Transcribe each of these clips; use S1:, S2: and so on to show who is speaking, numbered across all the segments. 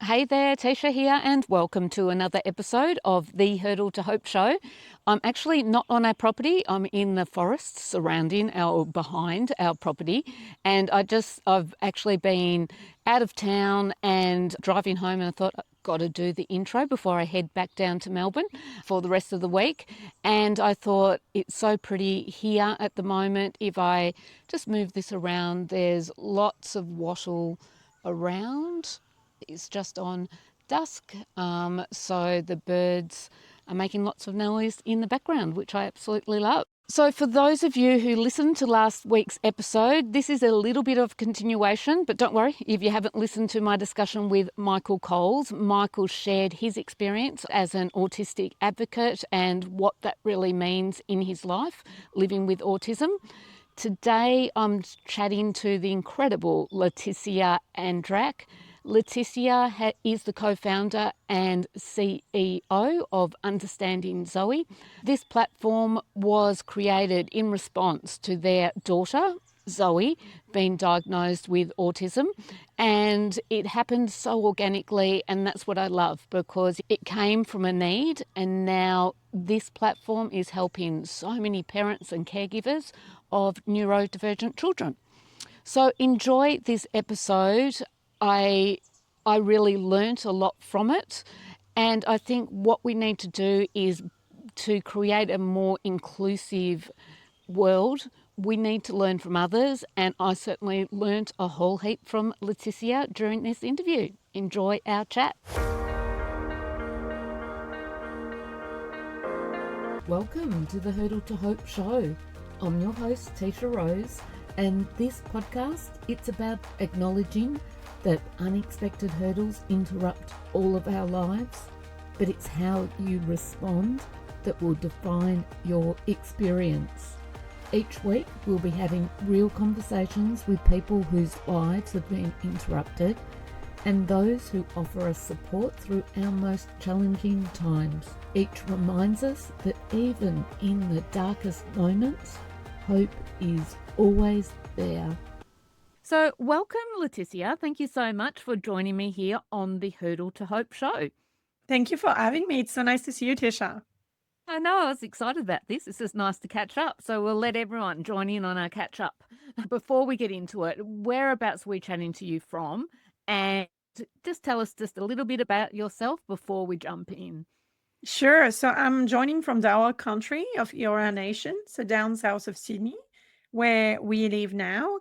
S1: Hey there, Tisha here, and welcome to another episode of the Hurdle2Hope Show. I'm actually not on our property. I'm in the forest behind our property, and I've actually been out of town and driving home, and I thought I've got to do the intro before I head back down to Melbourne for the rest of the week. And I thought it's so pretty here at the moment. If I just move this around, there's lots of wattle around. It's just on dusk, so the birds are making lots of noise in the background, which I absolutely love. So for those of you who listened to last week's episode, this is a little bit of continuation, but don't worry if you haven't listened to my discussion with Michael Coles. Michael shared his experience as an autistic advocate and what that really means in his life, living with autism. Today I'm chatting to the incredible Laetitia Andrac. Laetitia is the co-founder and CEO of Understanding Zoe. This platform was created in response to their daughter, Zoe, being diagnosed with autism, and it happened so organically, and that's what I love, because it came from a need, and now this platform is helping so many parents and caregivers of neurodivergent children. So enjoy this episode. I really learnt a lot from it, and I think what we need to do is to create a more inclusive world. We need to learn from others, and I certainly learnt a whole heap from Laetitia during this interview. Enjoy our chat. Welcome to the Hurdle2Hope Show. I'm your host, Tisha Rose, and this podcast, it's about acknowledging that unexpected hurdles interrupt all of our lives, but it's how you respond that will define your experience. Each week, we'll be having real conversations with people whose lives have been interrupted and those who offer us support through our most challenging times. Each reminds us that even in the darkest moments, hope is always there. So welcome, Laetitia. Thank you so much for joining me here on the Hurdle2Hope Show.
S2: Thank you for having me. It's so nice to see you, Tisha.
S1: I know, I was excited about this. It's just nice to catch up. So we'll let everyone join in on our catch up. Before we get into it, whereabouts are we chatting to you from? And just tell us just a little bit about yourself before we jump in.
S2: Sure. So I'm joining from the our country of Eora Nation, so down south of Sydney, where we live now.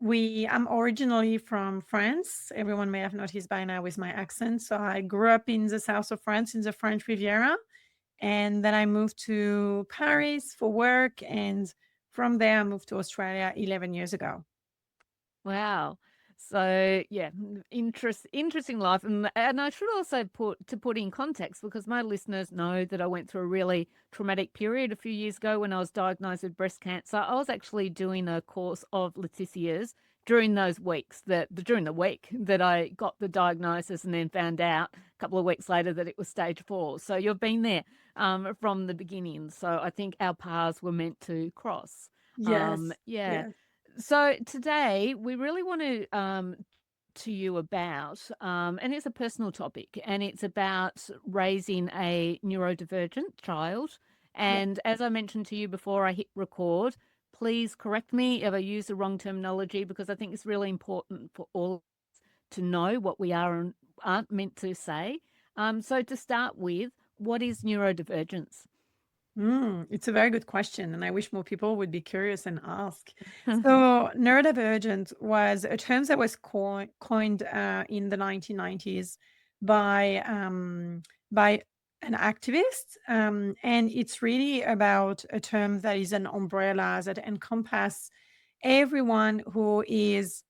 S2: I'm originally from France. Everyone may have noticed by now with my accent. So I grew up in the south of France, in the French Riviera. And then I moved to Paris for work. And from there, I moved to Australia 11 years ago.
S1: Wow. So yeah, interesting life, and I should also put in context, because my listeners know that I went through a really traumatic period a few years ago when I was diagnosed with breast cancer. I was actually doing a course of Laetitia's during the week that I got the diagnosis, and then found out a couple of weeks later that it was stage 4. So you've been there from the beginning. So I think our paths were meant to cross.
S2: Yes.
S1: Yeah.
S2: Yes.
S1: So today we really want to you about, and it's a personal topic, and it's about raising a neurodivergent child. And as I mentioned to you before I hit record, please correct me if I use the wrong terminology, because I think it's really important for all of us to know what we are and aren't meant to say. So to start with, what is neurodivergence?
S2: It's a very good question, and I wish more people would be curious and ask. So, neurodivergent was a term that was coined in the 1990s by an activist, and it's really about a term that is an umbrella that encompasses everyone who is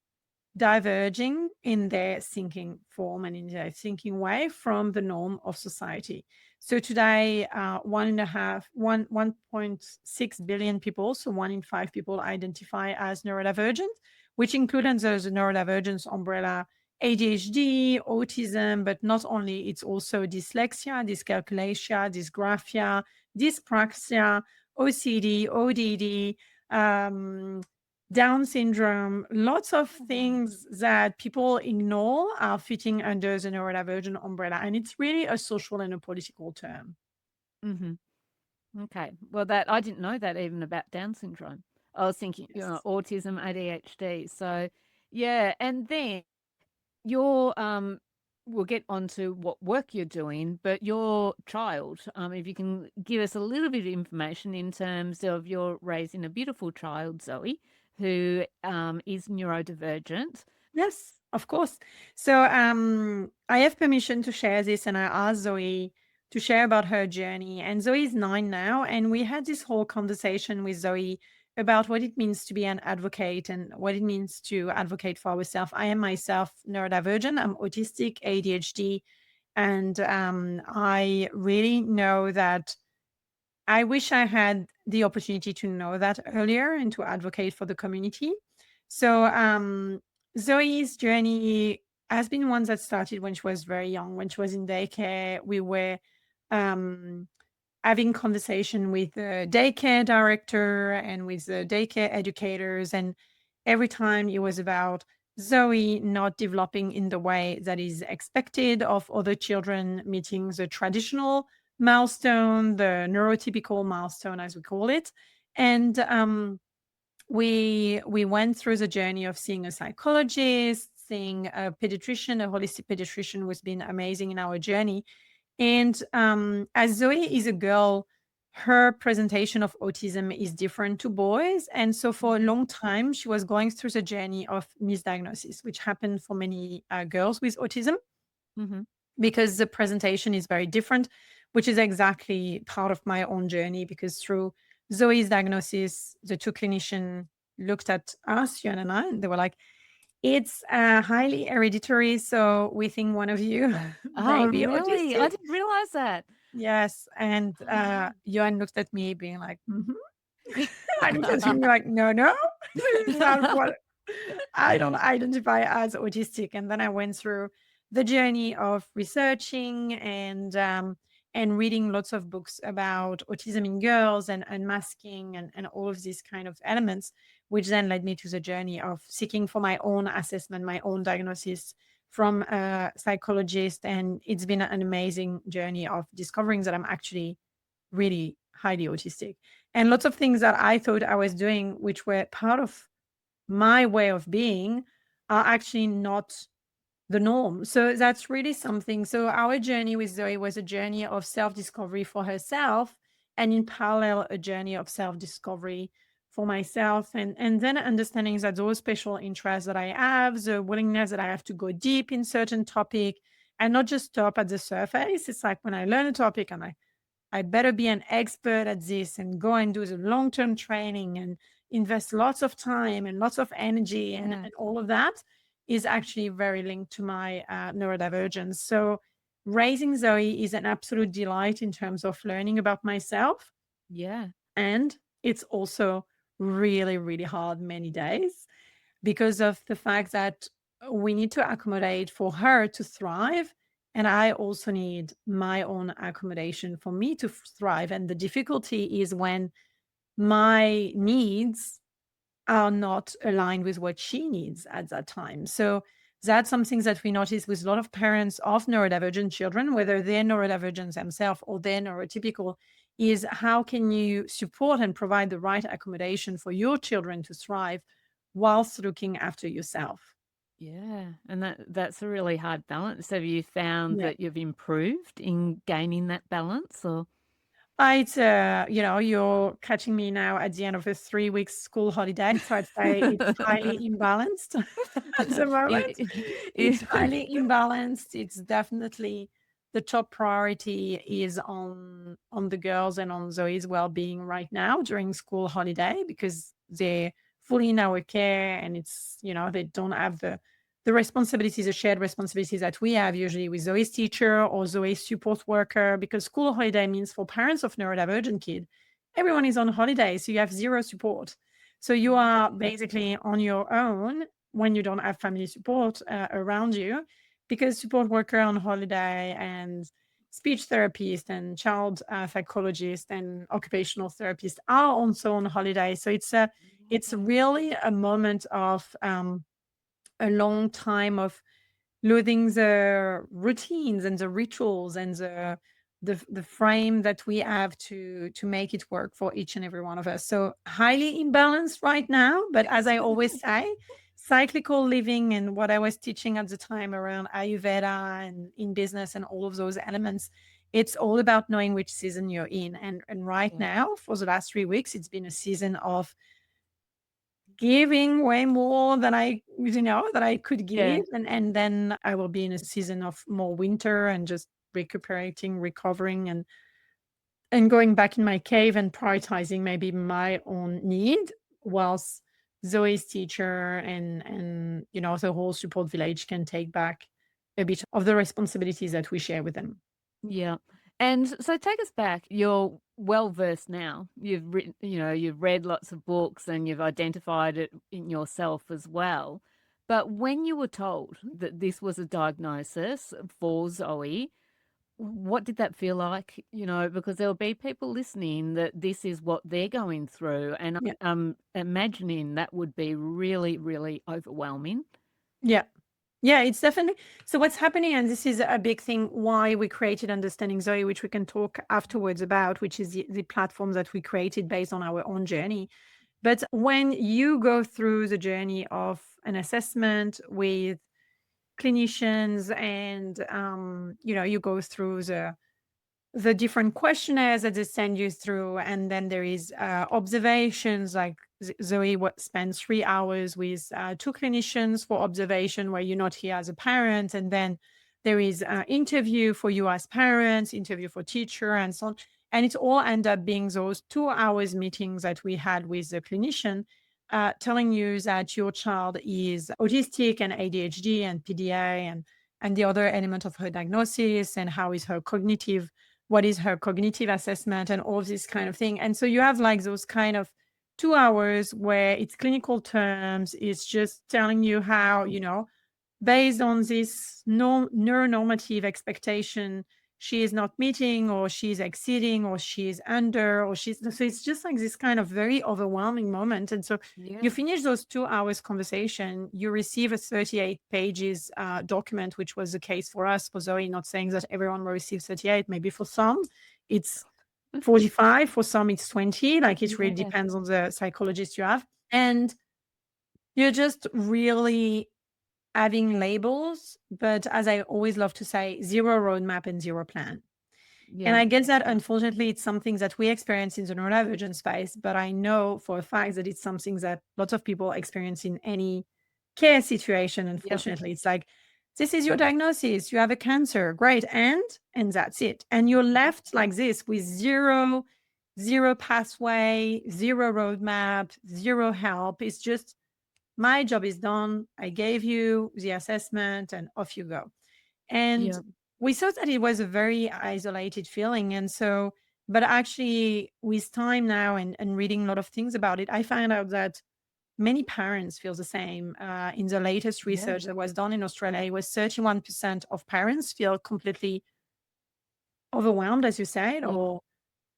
S2: diverging in their thinking form and in their thinking way from the norm of society. So today, 1.6 billion people, so 1 in 5 people identify as neurodivergent, which includes the neurodivergence umbrella, ADHD, autism, but not only, it's also dyslexia, dyscalculia, dysgraphia, dyspraxia, OCD, ODD, Down syndrome, lots of things that people ignore are fitting under the neurodivergent umbrella. And it's really a social and a political term.
S1: Mhm. Okay. Well, that I didn't know that even about Down syndrome. I was thinking,
S2: Yes.
S1: autism, ADHD. So, yeah, and then your we'll get on to what work you're doing, but your child, if you can give us a little bit of information in terms of you're raising a beautiful child, Zoe, who is neurodivergent.
S2: Yes, of course. So I have permission to share this, and I asked Zoe to share about her journey. And Zoe is 9 now, and we had this whole conversation with Zoe about what it means to be an advocate and what it means to advocate for ourselves. I am myself neurodivergent. I'm autistic, ADHD, and I really know that I wish I had the opportunity to know that earlier and to advocate for the community. So, Zoe's journey has been one that started when she was very young. When she was in daycare, we were um, having conversation with the daycare director and with the daycare educators. And every time it was about Zoe not developing in the way that is expected of other children, meeting the traditional milestone, the neurotypical milestone, as we call it. And we went through the journey of seeing a psychologist, seeing a pediatrician, a holistic pediatrician, who's been amazing in our journey. And as Zoe is a girl, her presentation of autism is different to boys. And so for a long time, she was going through the journey of misdiagnosis, which happened for many girls with autism
S1: Mm-hmm.
S2: because the presentation is very different, which is exactly part of my own journey. Because through Zoe's diagnosis, the two clinicians looked at us, Yuan and I, and they were like, it's highly hereditary. So we think one of you may
S1: Oh,
S2: be
S1: really? I
S2: autistic.
S1: didn't realize that.
S2: Yes, and,
S1: Oh.
S2: Johan looked at me being like, "Mhm." I looked at him like, "No, no, this is not what I don't identify as autistic." And then I went through the journey of researching and reading lots of books about autism in girls and unmasking and all of these kind of elements, which then led me to the journey of seeking for my own assessment, my own diagnosis from a psychologist. And it's been an amazing journey of discovering that I'm actually really highly autistic. And lots of things that I thought I was doing, which were part of my way of being, are actually not the norm. So that's really something. So our journey with Zoe was a journey of self-discovery for herself, and in parallel, a journey of self-discovery for myself. And then understanding that those special interests that I have, the willingness that I have to go deep in certain topic and not just stop at the surface. It's like when I learn a topic, I'm like, I better be an expert at this and go and do the long-term training and invest lots of time and lots of energy,
S1: Yeah.
S2: and all of that is actually very linked to my neurodivergence. So raising Zoe is an absolute delight in terms of learning about myself.
S1: Yeah.
S2: And it's also really, really hard many days because of the fact that we need to accommodate for her to thrive. And I also need my own accommodation for me to thrive. And the difficulty is when my needs are not aligned with what she needs at that time. So that's something that we notice with a lot of parents of neurodivergent children, whether they're neurodivergent themselves or they're neurotypical, is how can you support and provide the right accommodation for your children to thrive whilst looking after yourself?
S1: Yeah. And that's a really hard balance. Have you found
S2: Yeah.
S1: that you've improved in gaining that balance or?
S2: It's, you're catching me now at the end of a 3 week school holiday. So I'd say it's highly imbalanced at the moment.
S1: Yeah.
S2: It's highly imbalanced. It's definitely the top priority is on the girls and on Zoe's well-being right now during school holiday because they're fully in our care, and it's, they don't have the responsibilities, the shared responsibilities that we have usually with Zoe's teacher or Zoe's support worker, because school holiday means for parents of neurodivergent kid, everyone is on holiday, so you have zero support. So you are basically on your own when you don't have family support around you, because support worker on holiday and speech therapists and child psychologists and occupational therapists are also on holiday. So it's really a moment of a long time of losing the routines and the rituals and the frame that we have to make it work for each and every one of us. So highly imbalanced right now, but as I always say, cyclical living and what I was teaching at the time around Ayurveda and in business and all of those elements, it's all about knowing which season you're in. And right
S1: Yeah.
S2: now, for the last 3 weeks, it's been a season of giving way more than that I could
S1: Yeah.
S2: give, and then I will be in a season of more winter and just recuperating, recovering, and going back in my cave and prioritizing maybe my own need, whilst Zoe's teacher and the whole support village can take back a bit of the responsibilities that we share with them.
S1: Yeah. And so take us back. You're well versed now. You've written, you've read lots of books and you've identified it in yourself as well. But when you were told that this was a diagnosis for Zoe, what did that feel like? Because there'll be people listening that this is what they're going through. And
S2: Yeah.
S1: I'm imagining that would be really, really overwhelming.
S2: Yeah. Yeah, it's definitely so what's happening, and this is a big thing why we created Understanding Zoe, which we can talk afterwards about, which is the platform that we created based on our own journey. But when you go through the journey of an assessment with clinicians and you go through the different questionnaires that they send you through, and then there is observations like Zoe what spends 3 hours with two clinicians for observation where you're not here as a parent, and then there is interview for you as parents, interview for teacher, and so on. And it all end up being those 2 hours meetings that we had with the clinician, telling you that your child is autistic and ADHD and PDA and the other element of her diagnosis, and how is her cognitive, what is her cognitive assessment, and all of this kind of thing. And so you have like those kind of 2 hours where it's clinical terms, it's just telling you how, based on this neuronormative expectation, she is not meeting, or she's exceeding, or she's under, or she's, so it's just like this kind of very overwhelming moment. And so you
S1: Yeah.
S2: finish those 2 hours conversation, you receive a 38 pages document, which was the case for us, for Zoe. Not saying that everyone will receive 38, maybe for some it's 45, for some it's 20, like it really
S1: Yeah.
S2: depends on the psychologist you have. And you're just really having labels, but as I always love to say, zero roadmap and zero plan. And
S1: Yeah.
S2: I guess that unfortunately it's something that we experience in the neurodivergent space, but I know for a fact that it's something that lots of people experience in any care situation.
S1: Yeah.
S2: Unfortunately, it's like, this is your diagnosis, you have a cancer, great, and that's it. And you're left like this with zero pathway, zero roadmap, zero help. It's just, my job is done. I gave you the assessment and off you go. And
S1: Yeah.
S2: we thought that it was a very isolated feeling. And so, but actually, with time now and reading a lot of things about it, I found out that many parents feel the same. In the latest
S1: Yeah.
S2: research that was done in Australia, it was 31% of parents feel completely overwhelmed, as you said,
S1: Oh,
S2: or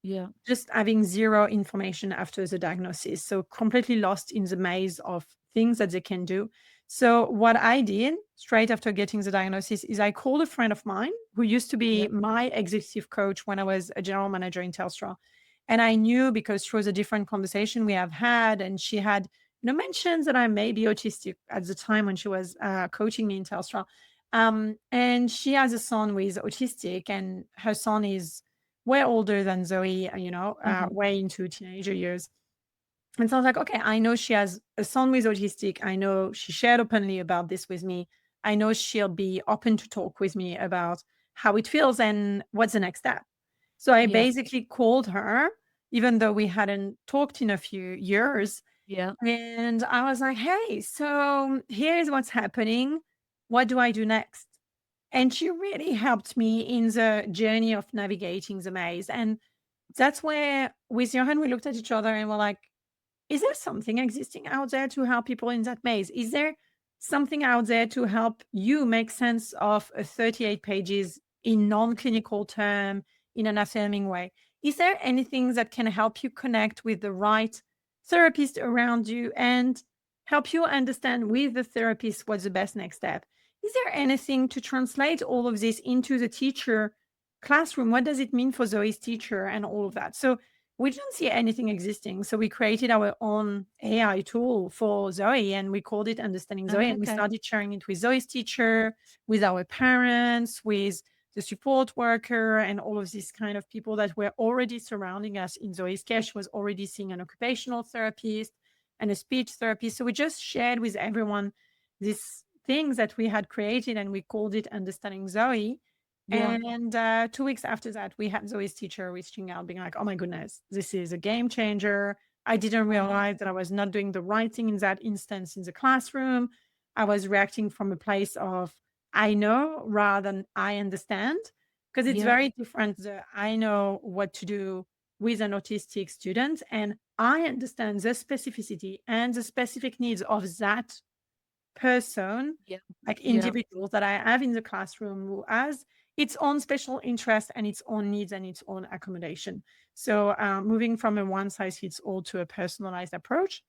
S1: yeah.
S2: just having zero information after the diagnosis. So completely lost in the maze of things that they can do. So what I did straight after getting the diagnosis is I called a friend of mine who used to be
S1: Yeah.
S2: my executive coach when I was a general manager in Telstra. And I knew, because through the different conversation we have had, and she had mentions that I may be autistic at the time when she was coaching me in Telstra. And she has a son who is autistic, and her son is way older than Zoe,
S1: Mhm.
S2: way into teenager years. And so I was like, okay, I know she has a son with autistic. I know she shared openly about this with me. I know she'll be open to talk with me about how it feels and what's the next step. So I
S1: Yeah.
S2: basically called her, even though we hadn't talked in a few years.
S1: Yeah.
S2: And I was like, hey, so here's what's happening. What do I do next? And she really helped me in the journey of navigating the maze. And that's where, with Johan, we looked at each other and we're like, is there something existing out there to help people in that maze? Is there something out there to help you make sense of a 38 pages in non-clinical term, in an affirming way. Is there anything that can help you connect with the right therapist around you and help you understand with the therapist what's the best next step? Is there anything to translate all of this into the teacher classroom? What does it mean for Zoe's teacher and all of that? So we didn't see anything existing. So we created our own AI tool for Zoe and we called it Understanding Zoe. And we
S1: Okay.
S2: started sharing it with Zoe's teacher, with our parents, with the support worker, and all of these kind of people that were already surrounding us in Zoe's care. She was already seeing an occupational therapist and a speech therapist. So we just shared with everyone these things that we had created and we called it Understanding Zoe.
S1: Yeah.
S2: And 2 weeks after that, we had Zoe's teacher reaching out, being like, oh my goodness, this is a game changer. I didn't
S1: Wow.
S2: realize that I was not doing the right thing in that instance in the classroom. I was reacting from a place of I know rather than I understand, because it's
S1: Yeah.
S2: very different. I know what to do with an autistic student, and I understand the specificity and the specific needs of that person,
S1: Yeah.
S2: like
S1: Yeah.
S2: individuals that I have in the classroom who has its own special interest and its own needs and its own accommodation. So moving from a one size fits all to a personalized approach.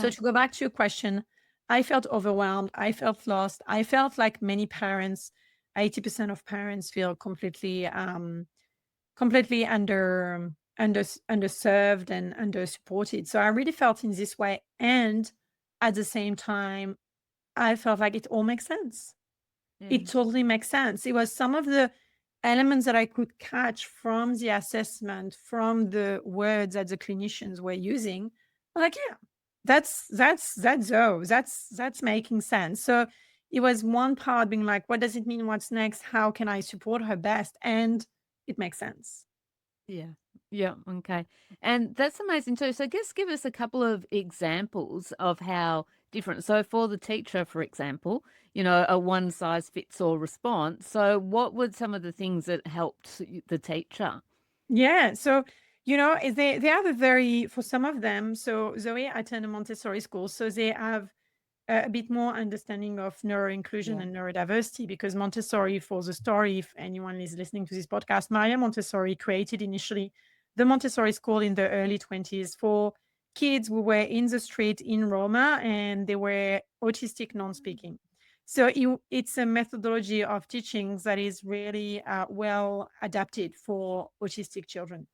S2: So
S1: Yeah.
S2: to go back to your question, I felt overwhelmed. I felt lost. I felt like many parents, 80% of parents feel completely underserved and undersupported. So I really felt in this way. And at the same time, I felt like it all makes sense.
S1: Yeah.
S2: It totally makes sense. It was some of the elements that I could catch from the assessment, from the words that the clinicians were using. Like, yeah, that's Zoe. That's making sense. So it was one part being like, what does it mean? What's next? How can I support her best? And it makes sense.
S1: Yeah. Yeah. Okay. And that's amazing too. So just give us a couple of examples of how different. So for the teacher, for example, a one size fits all response. So what were some of the things that helped the teacher?
S2: Yeah. So, they have a very, for some of them, so Zoe attend a Montessori school. So they have a bit more understanding of neuroinclusion
S1: Yeah.
S2: and neurodiversity because Montessori, for the story, if anyone is listening to this podcast, Maria Montessori created initially the Montessori school in the early 20s for kids who were in the street in Roma and they were autistic non-speaking. So it's a methodology of teachings that is really well adapted for autistic children.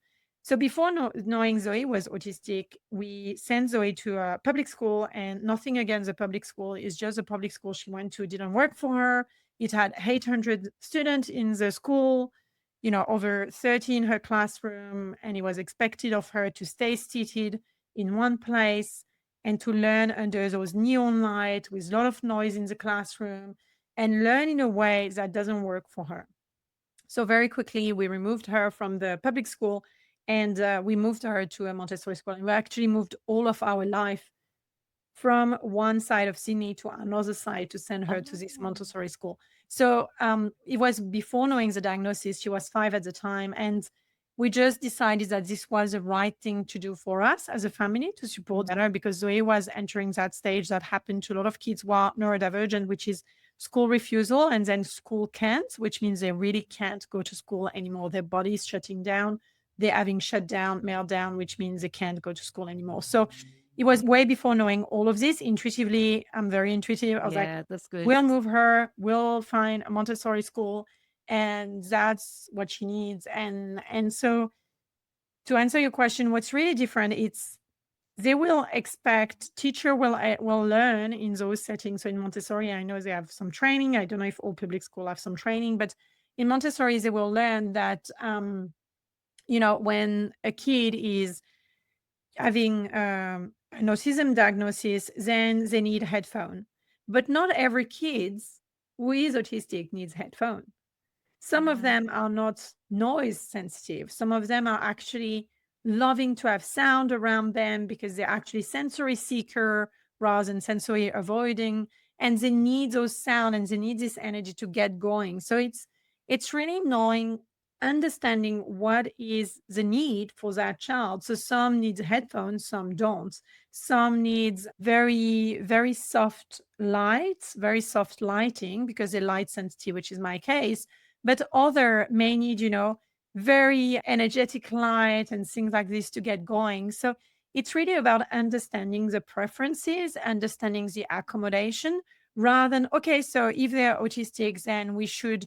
S2: So before knowing Zoe was autistic, we sent Zoe to a public school, and nothing against the public school. It's just the public school she went to didn't work for her. It had 800 students in the school, over 30 in her classroom, and it was expected of her to stay seated in one place and to learn under those neon lights with a lot of noise in the classroom and learn in a way that doesn't work for her. So very quickly, we removed her from the public school and we moved her to a Montessori school. And we actually moved all of our life from one side of Sydney to another side to send her to this
S1: Oh,
S2: Montessori school. So it was before knowing the diagnosis. She was 5 at the time. And we just decided that this was the right thing to do for us as a family to support
S1: mm,
S2: her because Zoe was entering that stage that happened to a lot of kids who are neurodivergent, which is school refusal and then school can't, which means they really can't go to school anymore. Their body is shutting down. They're having shut down, meltdown, which means they can't go to school anymore. So it was way before knowing all of this. Intuitively, I'm very intuitive. I was like,
S1: yeah, that's good.
S2: we'll move her, we'll find a Montessori school, and that's what she needs. And so to answer your question, what's really different, it's they will expect teacher will learn in those settings. So in Montessori, I know they have some training. I don't know if all public school have some training, but in Montessori, they will learn that when a kid is having an autism diagnosis, then they need headphone. But not every kid who is autistic needs headphone. Some of
S1: Right.
S2: them are not noise sensitive. Some of them are actually loving to have sound around them because they're actually sensory seeker rather than sensory avoiding. And they need those sound and they need this energy to get going. So it's really knowing, understanding what is the need for that child. So some needs headphones, some don't. Some needs very, very soft lights, very soft lighting because they're light sensitive, which is my case, but other may need, very energetic light and things like this to get going. So it's really about understanding the preferences, understanding the accommodation, rather than, okay, so if they're autistic, then we should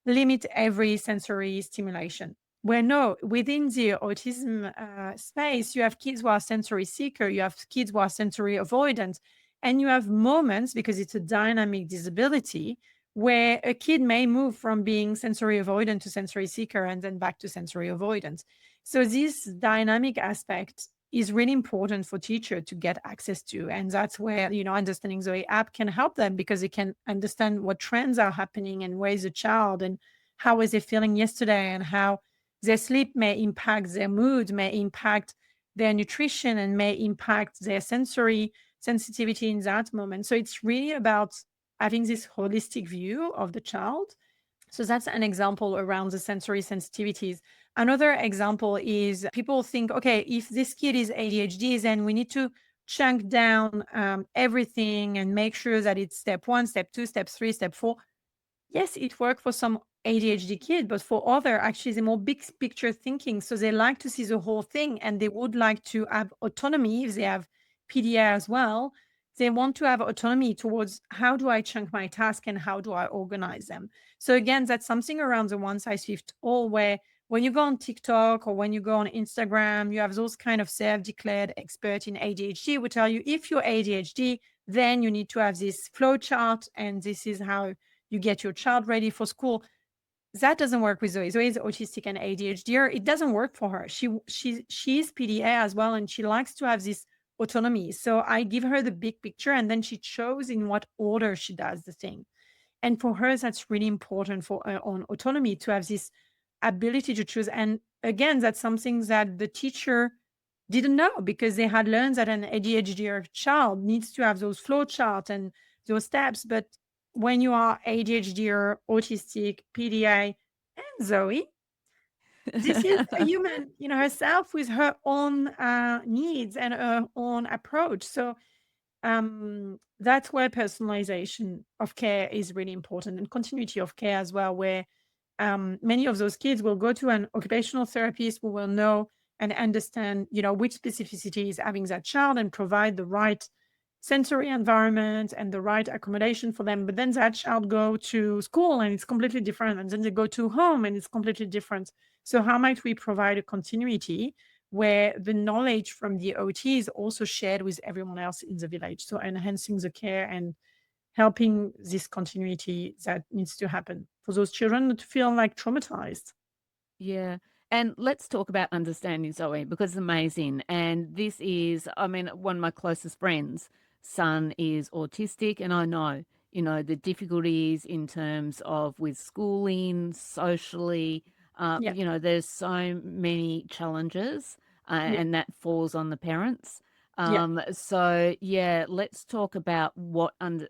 S2: limit every sensory stimulation. Where no, within the autism space, you have kids who are sensory seeker, you have kids who are sensory avoidant, and you have moments, because it's a dynamic disability, where a kid may move from being sensory avoidant to sensory seeker and then back to sensory avoidance. So this dynamic aspect is really important for teacher to get access to. And that's where, Understanding Zoe app can help them, because it can understand what trends are happening and where is the child and how was they feeling yesterday, and how their sleep may impact their mood, may impact their nutrition, and may impact their sensory sensitivity in that moment. So it's really about having this holistic view of the child. So that's an example around the sensory sensitivities. Another example is people think, okay, if this kid is ADHD, then we need to chunk down everything and make sure that it's step 1, step 2, step 3, step 4. Yes, it worked for some ADHD kid, but for other, actually, the more big picture thinking. So they like to see the whole thing, and they would like to have autonomy if they have PDA as well. They want to have autonomy towards, how do I chunk my task and how do I organize them? So again, that's something around the one size fits all, where when you go on TikTok or when you go on Instagram, you have those kind of self-declared expert in ADHD who tell you, if you're ADHD, then you need to have this flow chart, and this is how you get your child ready for school. That doesn't work with Zoe. Zoe is autistic and ADHD. It doesn't work for her. She's PDA as well, and she likes to have this autonomy. So I give her the big picture, and then she chose in what order she does the thing. And for her, that's really important for her own autonomy, to have this ability to choose. And again, that's something that the teacher didn't know, because they had learned that an ADHD child needs to have those flow charts and those steps. But when you are ADHD or autistic, PDA, and Zoe, this is a human, herself, with her own needs and her own approach. So that's where personalization of care is really important, and continuity of care as well, where many of those kids will go to an occupational therapist who will know and understand, which specificity is having that child, and provide the right sensory environment and the right accommodation for them. But then that child go to school and it's completely different, and then they go to home and it's completely different. So how might we provide a continuity where the knowledge from the OT is also shared with everyone else in the village? So enhancing the care and helping this continuity that needs to happen for those children not to feel like traumatized.
S1: Yeah. And let's talk about understanding Zoe, because it's amazing. And this is, I mean, one of my closest friends' son is autistic, and I know, the difficulties in terms of with schooling, socially,
S2: Yeah,
S1: there's so many challenges,
S2: yeah,
S1: and that falls on the parents.
S2: yeah.
S1: So yeah, let's talk about what and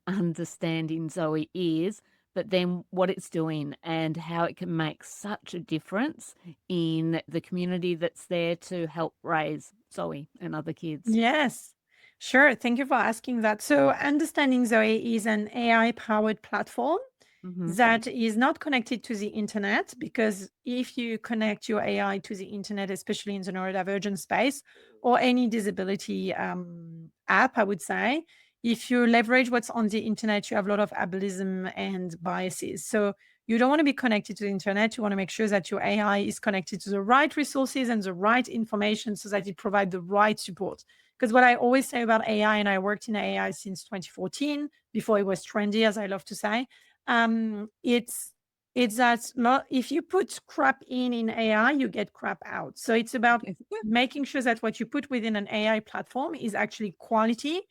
S1: understanding Zoe is, but then what it's doing and how it can make such a difference in the community that's there to help raise Zoe and other kids.
S2: Yes, sure. Thank you for asking that. So, Understanding Zoe is an AI powered platform
S1: Hmm.
S2: that is not connected to the internet, because if you connect your AI to the internet, especially in the neurodivergent space or any disability app, I would say, if you leverage what's on the internet, you have a lot of ableism and biases. So you don't want to be connected to the internet. You want to make sure that your AI is connected to the right resources and the right information, so that it provides the right support. Because what I always say about AI, and I worked in AI since 2014, before it was trendy, as I love to say, it's that not, if you put crap in AI, you get crap out. So it's about making sure that what you put within an AI platform is actually quality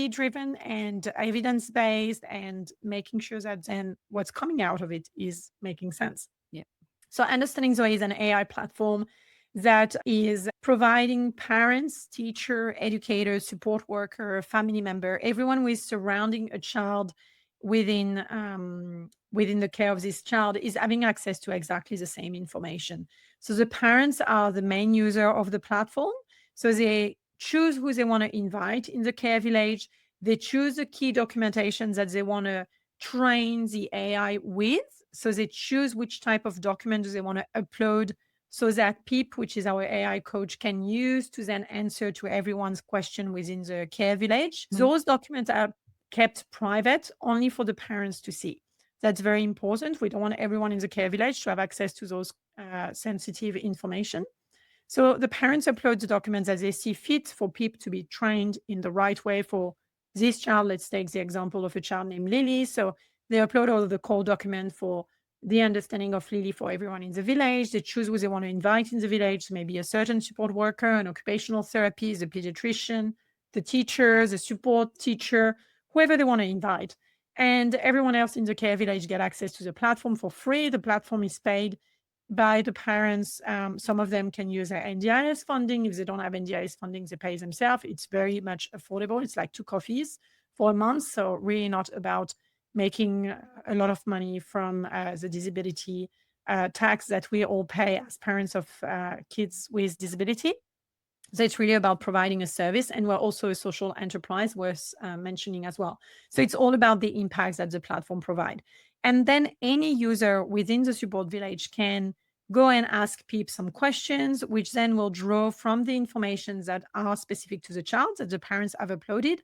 S2: driven and evidence based, and making sure that then what's coming out of it is making sense.
S1: Yeah.
S2: So Understanding Zoe is an AI platform that is providing parents, teacher, educator, support worker, family member, everyone who is surrounding a child within the care of this child, is having access to exactly the same information. So the parents are the main user of the platform. So they choose who they want to invite in the care village. They choose the key documentation that they want to train the AI with. So they choose which type of document do they want to upload so that PEEP, which is our AI coach, can use to then answer to everyone's question within the care village. Those documents are kept private only for the parents to see. That's very important. We don't want everyone in the care village to have access to those sensitive information. So the parents upload the documents as they see fit for PEEP to be trained in the right way for this child. Let's take the example of a child named Lily. So they upload all of the core document for the understanding of Lily for everyone in the village. They choose who they want to invite in the village, maybe a certain support worker, an occupational therapist, a pediatrician, the teacher, the support teacher, whoever they want to invite. And everyone else in the care village get access to the platform for free. The platform is paid by the parents. Some of them can use their NDIS funding. If they don't have NDIS funding, they pay themselves. It's very much affordable. It's like 2 coffees for a month. So really not about making a lot of money from the disability tax that we all pay as parents of kids with disability. So it's really about providing a service, and we're also a social enterprise worth mentioning as well. So it's all about the impacts that the platform provide. And then any user within the support village can go and ask PEEP some questions, which then will draw from the information that are specific to the child that the parents have uploaded,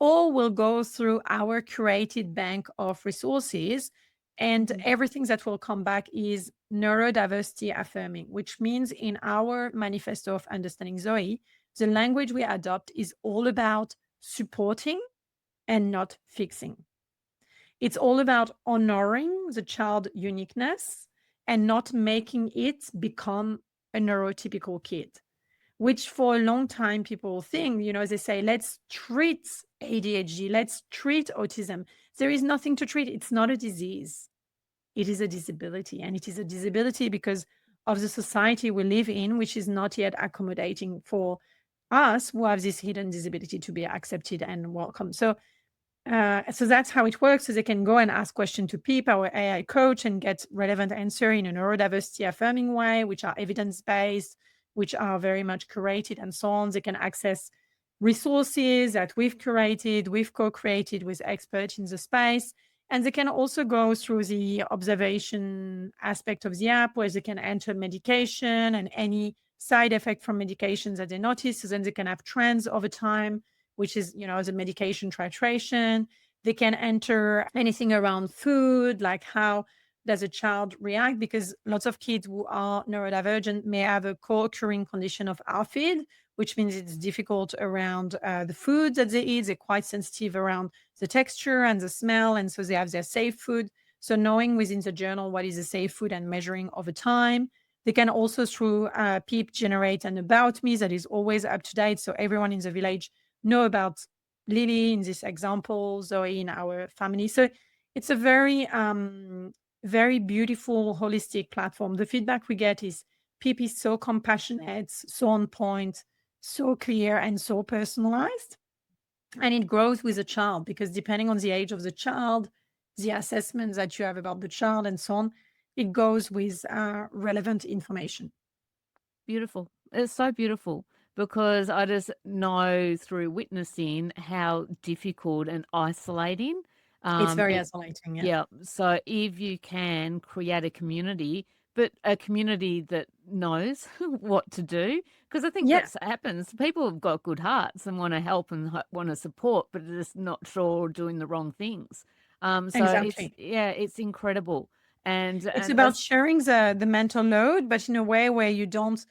S2: or will go through our curated bank of resources. And everything that will come back is neurodiversity affirming, which means in our manifesto of Understanding Zoe, the language we adopt is all about supporting and not fixing. It's all about honoring the child uniqueness and not making it become a neurotypical kid, which for a long time people think, they say, let's treat ADHD, let's treat autism. There is nothing to treat. It's not a disease. It is a disability. And it is a disability because of the society we live in, which is not yet accommodating for us who have this hidden disability to be accepted and welcome. So that's how it works. So they can go and ask questions to PEEP, our AI coach, and get relevant answer in a neurodiversity affirming way, which are evidence-based, which are very much curated and so on. They can access resources that we've curated, we've co-created with experts in the space. And they can also go through the observation aspect of the app where they can enter medication and any side effect from medications that they notice. So then they can have trends over time, which is, the medication titration. They can enter anything around food, like how does a child react? Because lots of kids who are neurodivergent may have a co-occurring condition of ARFID, which means it's difficult around the food that they eat. They're quite sensitive around the texture and the smell, and so they have their safe food. So knowing within the journal what is a safe food and measuring over time. They can also, through PEEP, generate an about me that is always up to date. So everyone in the village know about Lily in this example, Zoe in our family. So it's a very, very beautiful, holistic platform. The feedback we get is PEEP is so compassionate, so on point, so clear, and so personalized. And it grows with the child because depending on the age of the child, the assessments that you have about the child and so on, it goes with relevant information.
S1: Beautiful. It's so beautiful because I just know through witnessing how difficult and isolating.
S2: It's very
S1: It,
S2: isolating, yeah.
S1: yeah. So if you can create a community, but a community that knows what to do, because I think
S2: Yeah,
S1: that's happens. People have got good hearts and want to help and want to support, but are just not sure or doing the wrong things. So
S2: exactly.
S1: it's incredible. And
S2: It's
S1: and
S2: about
S1: as
S2: sharing the mental load, but in a way where you don't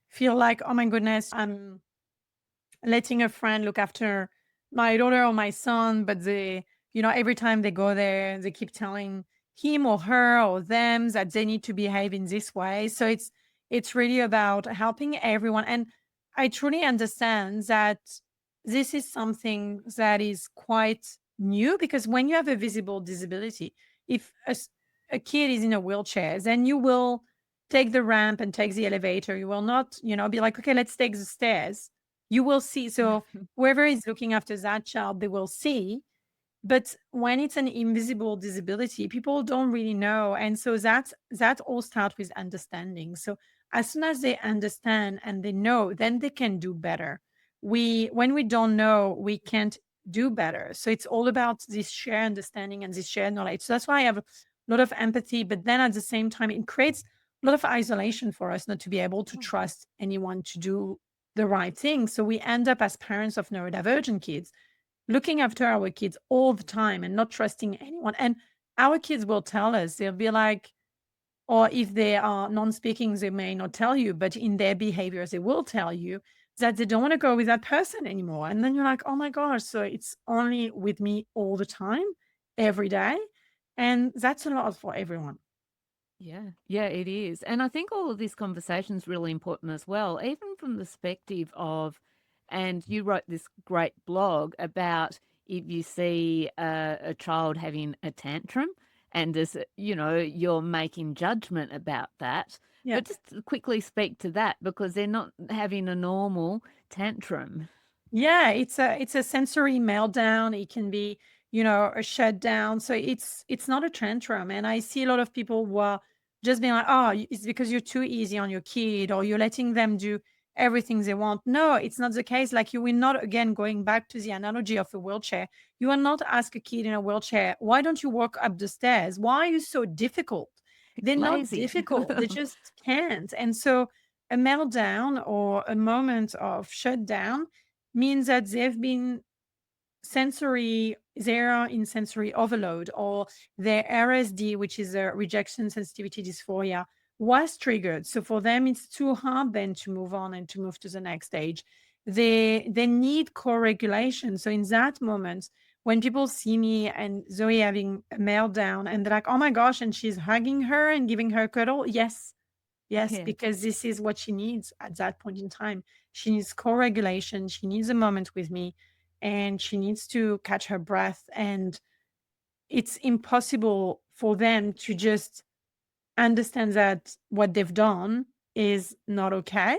S2: feel like, oh my goodness, I'm letting a friend look after my daughter or my son, but every time they go there, they keep telling him or her or them that they need to behave in this way. So it's really about helping everyone. And I truly understand that this is something that is quite new because when you have a visible disability, if a kid is in a wheelchair, then you will take the ramp and take the elevator. You will not, be like, okay, let's take the stairs. You will see. So whoever is looking after that child, they will see. But when it's an invisible disability, people don't really know. And so that all starts with understanding. So as soon as they understand and they know, then they can do better. When we don't know, we can't do better. So it's all about this shared understanding and this shared knowledge. So that's why I have lot of empathy, but then at the same time, it creates a lot of isolation for us not to be able to
S1: Oh,
S2: trust anyone to do the right thing. So we end up as parents of neurodivergent kids looking after our kids all the time and not trusting anyone. And our kids will tell us, they'll be like, or if they are non-speaking, they may not tell you, but in their behaviors, they will tell you that they don't want to go with that person anymore. And then you're like, oh my gosh, so it's only with me all the time, every day. And that's a lot for everyone.
S1: yeah. Yeah, it is. And I think all of this conversation is really important as well, even from the perspective of, and you wrote this great blog about if you see a child having a tantrum and as you're making judgment about that.
S2: Yeah.
S1: But just to quickly speak to that because they're not having a normal tantrum.
S2: Yeah, it's a sensory meltdown. It can be, a shutdown. So it's not a tantrum. And I see a lot of people who are just being like, oh, it's because you're too easy on your kid or you're letting them do everything they want. No, it's not the case. Like you will not, again, going back to the analogy of a wheelchair, you will not ask a kid in a wheelchair, why don't you walk up the stairs? Why are you so difficult? They're not
S1: Lazy.
S2: difficult. They just can't. And so a meltdown or a moment of shutdown means that they are in sensory overload, or their RSD, which is a rejection sensitivity dysphoria, was triggered. So for them, it's too hard then to move on and to move to the next stage. They need co-regulation. So in that moment, when people see me and Zoe having a meltdown and they're like, oh my gosh, and she's hugging her and giving her a cuddle, yes, yes,
S1: Yeah.
S2: because this is what she needs at that point in time. She needs co-regulation, she needs a moment with me, and she needs to catch her breath. And it's impossible for them to just understand that what they've done is not okay.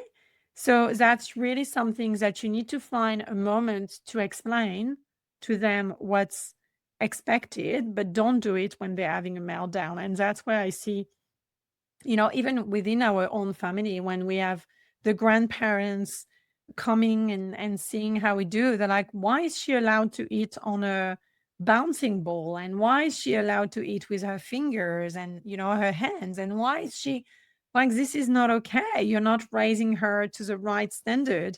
S2: So that's really something that you need to find a moment to explain to them what's expected, but don't do it when they're having a meltdown. And that's where I see, even within our own family, when we have the grandparents coming and seeing how we do, they're like, why is she allowed to eat on a bouncing ball? And why is she allowed to eat with her fingers and, her hands? And why is she like, this is not okay. You're not raising her to the right standard.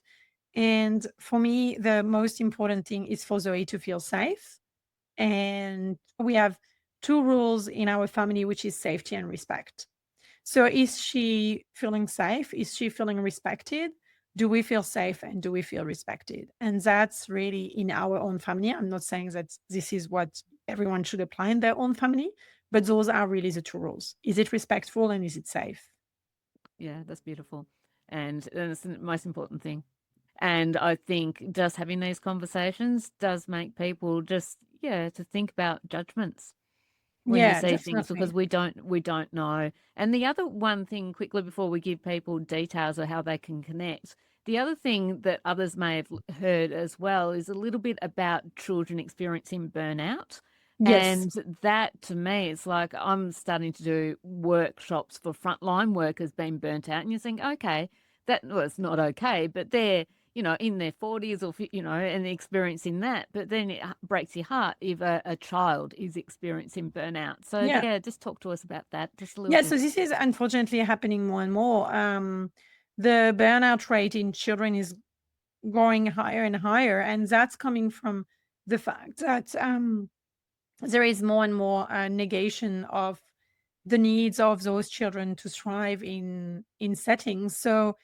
S2: And for me, the most important thing is for Zoe to feel safe. And we have two rules in our family, which is safety and respect. So is she feeling safe? Is she feeling respected? Do we feel safe and do we feel respected? And that's really in our own family. I'm not saying that this is what everyone should apply in their own family, but those are really the two rules. Is it respectful and is it safe?
S1: Yeah, that's beautiful. And it's the most important thing. And I think just having these conversations does make people just, yeah, to think about judgments when you
S2: Yeah,
S1: see things
S2: definitely.
S1: because we don't know. And the other one thing quickly before we give people details of how they can connect, the other thing that others may have heard as well is a little bit about children experiencing burnout.
S2: Yes.
S1: And that to me, it's like I'm starting to do workshops for frontline workers being burnt out. And you're saying, okay, that was not okay, but they're in their 40s or, and experiencing that. But then it breaks your heart if a child is experiencing burnout. So,
S2: Yeah.
S1: yeah, just talk to us about that just a little
S2: Yeah. So
S1: bit.
S2: this is unfortunately happening more and more. The burnout rate in children is going higher and higher. And that's coming from the fact that there is more and more negation of the needs of those children to thrive in settings. So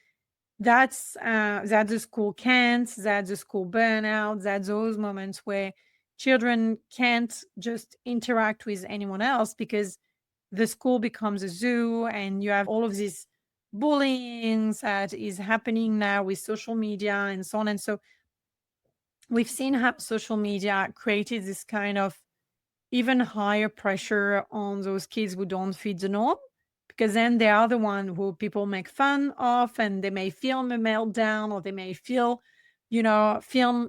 S2: that the school can't, that the school burnout, that those moments where children can't just interact with anyone else because the school becomes a zoo and you have all of this bullying that is happening now with social media and so on. And so we've seen how social media created this kind of even higher pressure on those kids who don't fit the norm, because then they are the one who people make fun of and they may film a meltdown or they may film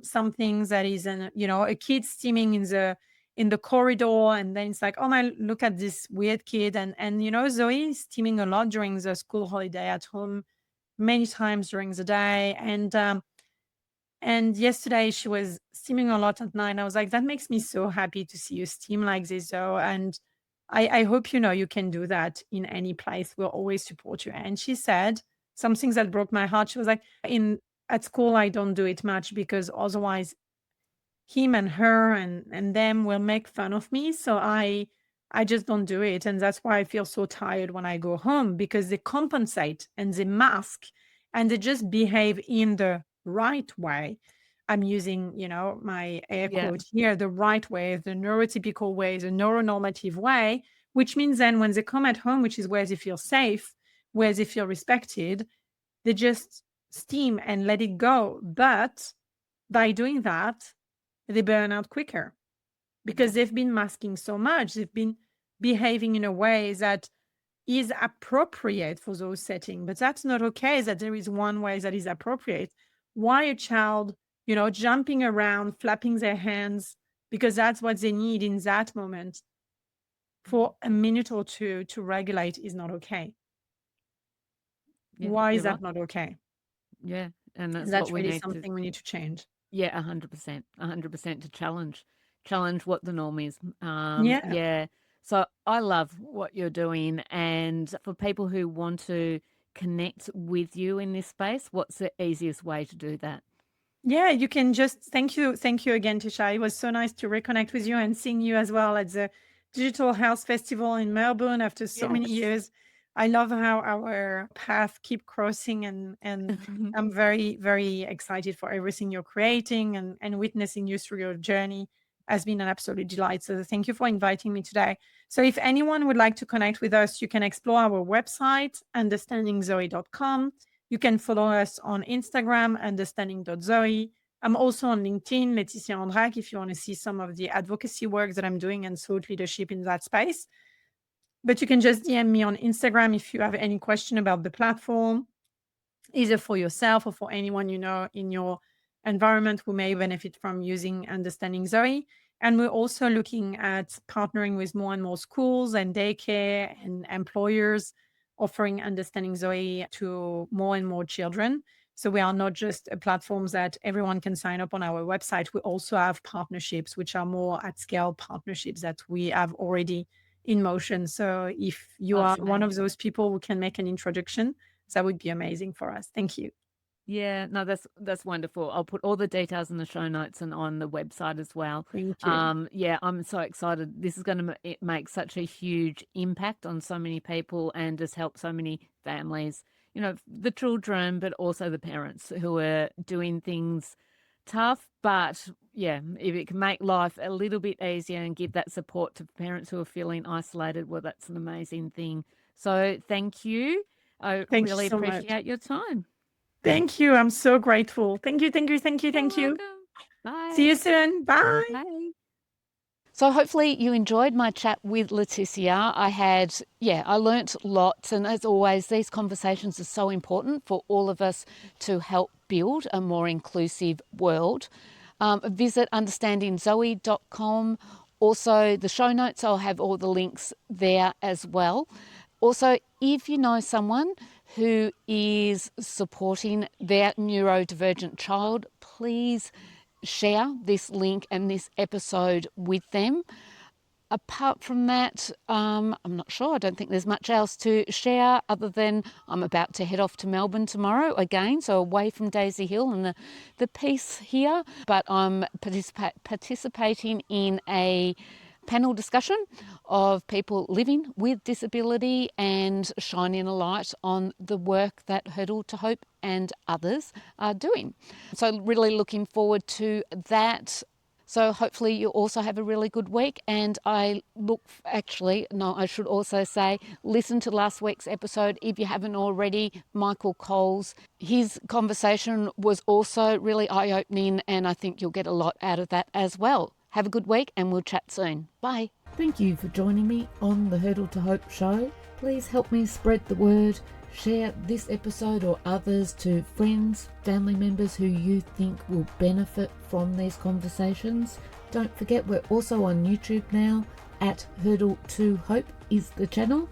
S2: something that is a kid steaming in the corridor, and then it's like, oh my, look at this weird kid. And Zoe is steaming a lot during the school holiday at home, many times during the day. And yesterday she was steaming a lot at night. I was like, that makes me so happy to see you steam like this, though. And I hope you know you can do that in any place. We'll always support you. And she said some things that broke my heart. She was like, in at school, I don't do it much because otherwise him and her and them will make fun of me. So I just don't do it. And that's why I feel so tired when I go home, because they compensate and they mask and they just behave in the right way. I'm using, my air
S1: Yeah.
S2: quote here, the right way, the neurotypical way, the neuronormative way, which means then when they come at home, which is where they feel safe, where they feel respected, they just steam and let it go. But by doing that, they burn out quicker because they've been masking so much. They've been behaving in a way that is appropriate for those settings, but that's not okay. That there is one way that is appropriate. Why a child, jumping around, flapping their hands, because that's what they need in that moment for a minute or two to regulate is not okay.
S1: Yeah,
S2: Why is
S1: you're right.
S2: that not okay?
S1: Yeah, and
S2: And
S1: that's what
S2: that's
S1: we
S2: really
S1: need to.
S2: something we need to change.
S1: Yeah, 100%, 100% to challenge what the norm is.
S2: Yeah.
S1: Yeah. So I love what you're doing, and for people who want to connect with you in this space, what's the easiest way to do that?
S2: Yeah, you can just thank you. Thank you again, Tisha. It was so nice to reconnect with you and seeing you as well at the Digital House Festival in Melbourne after so many
S1: Yes.
S2: years. I love how our paths keep crossing and I'm very, very excited for everything you're creating and witnessing you through your journey has been an absolute delight. So thank you for inviting me today. So if anyone would like to connect with us, you can explore our website, understandingzoe.com. You can follow us on Instagram, understanding.zoe. I'm also on LinkedIn, Laetitia Andrac, if you want to see some of the advocacy work that I'm doing and thought leadership in that space. But you can just DM me on Instagram if you have any question about the platform, either for yourself or for anyone you know in your environment who may benefit from using Understanding Zoe. And we're also looking at partnering with more and more schools and daycare and employers, offering Understanding Zoe to more and more children. So we are not just a platform that everyone can sign up on our website. We also have partnerships, which are more at scale partnerships that we have already in motion. So if you are
S1: That's
S2: one of
S1: amazing.
S2: those people who can make an introduction, that would be amazing for us. Thank you.
S1: Yeah, no, that's wonderful. I'll put all the details in the show notes and on the website as well.
S2: Thank you.
S1: Yeah, I'm so excited. This is going to make such a huge impact on so many people and just help so many families. The children, but also the parents who are doing things tough. But yeah, if it can make life a little bit easier and give that support to parents who are feeling isolated, well, that's an amazing thing. So thank you. I
S2: Thank you
S1: really
S2: so much.
S1: appreciate your time.
S2: Thank you. I'm so grateful. Thank you. Thank you. Thank you.
S1: You're
S2: Thank you.
S1: welcome.
S2: See
S1: Bye.
S2: you soon. Bye.
S1: Bye. So hopefully you enjoyed my chat with Laetitia. I learnt lots. And as always, these conversations are so important for all of us to help build a more inclusive world. Visit understandingzoe.com. Also, the show notes, I'll have all the links there as well. Also, if you know someone who is supporting their neurodivergent child, please share this link and this episode with them. Apart from that, I'm not sure. I don't think there's much else to share other than I'm about to head off to Melbourne tomorrow again, so away from Daisy Hill and the peace here. But I'm participating in a panel discussion of people living with disability and shining a light on the work that Hurdle2Hope and others are doing. So really looking forward to that. So hopefully you also have a really good week. And I should also say, listen to last week's episode if you haven't already. Michael Coles, his conversation was also really eye-opening, and I think you'll get a lot out of that as well. Have a good week and we'll chat soon. Bye. Thank you for joining me on the Hurdle2Hope Show. Please help me spread the word. Share this episode or others to friends, family members who you think will benefit from these conversations. Don't forget, we're also on YouTube now at Hurdle2Hope is the channel.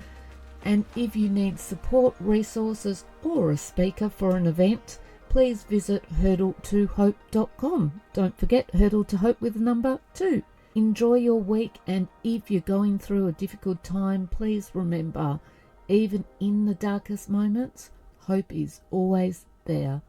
S1: And if you need support, resources, or a speaker for an event, please visit Hurdle2Hope.com. Don't forget Hurdle2Hope with the number 2. Enjoy your week, and if you're going through a difficult time, please remember, even in the darkest moments, hope is always there.